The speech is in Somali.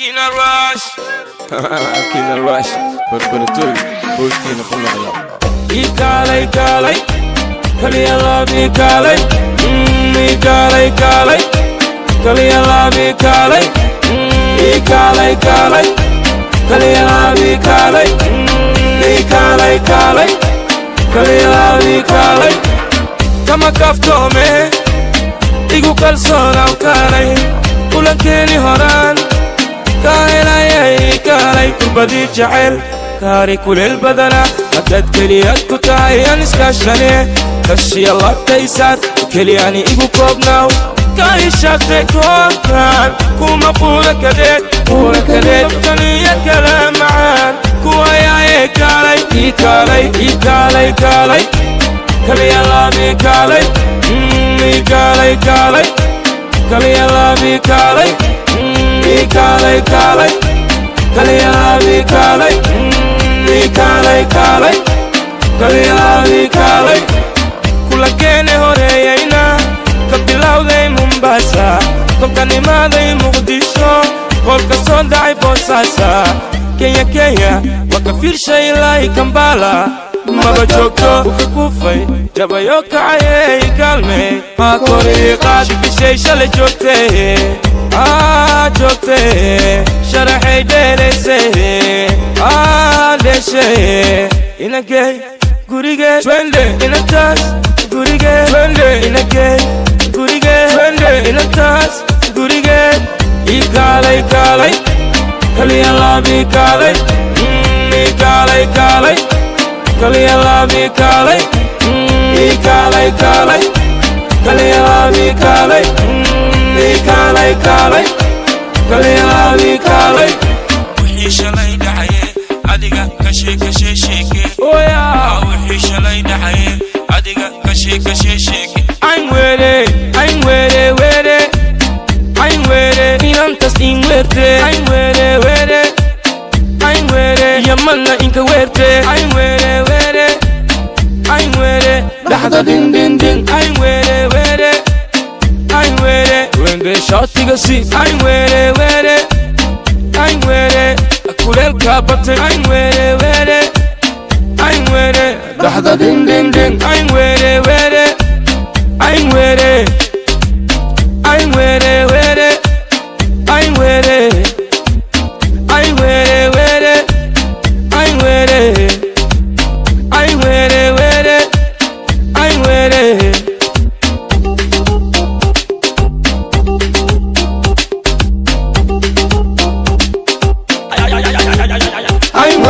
Kina Rush. Kina Rush. Berbentuk. Kina pengalam. Ikalai kalai. Kalian lebih kalai. Ikalai kalai. Kalian lebih kalai. Ikalai kalai. Kalian lebih kalai. Ikalai kalai. Kalian lebih kalai. Kama kaftome. Igu kalsona kalai. Ulan keni horan. كاهلاي كاهلاي كربدي جعل كاري كل البدنة مدد كليات كتاي نسكاش لني كشي الله تيسات كلياني إيقو كوبناو كاي شاكتي كوكان كوما قولة كديت تنية كلام معان كوايا كالاي إيكالاي إيكالاي كالاي كلي الله بيكالاي إيكالاي كالاي كلي الله بيكالاي Ikalai kalai, kalian ikalai, ikalai kalai, kalian ikalai. Kulakene horeina, kapilau dei Mombasa, komkanima dei Mogadishu, kolka sondai Bosasa, Kenya, wakafir shailai Kampala, mabajoko ukufai, jabayoka aye kalme, makori qadi bishay shale jokte. جوكتي شرحي ديريسي ليشي إنا جاي غوري جاي ترندي إنا تاس غوري جاي ترندي إنا جاي غوري جاي ترندي إنا تاس غوري جاي إيكالاي كالاي كليان لابي كالاي إيكالاي كالاي كليان لابي كالاي إيكالاي كالاي كليان لابي كالاي Ikalai kalai, kalian ikalai. Wixii shalay dhacaye, adiga kashe sheeke. Oh yeah. Wixii shalay dhacaye, adiga kashe sheeke. I'm were, inantas in werte. I'm were, yamanna inka werte. I'm were, lahda din. I'm were. When they shot to see, I'm were, I'm were, Kulel Kapate, I'm were, I'm were, Dahda din, I'm were, I'm were, I'm were, I'm were, I'm were, I'm were, I'm were, I'm were. I'm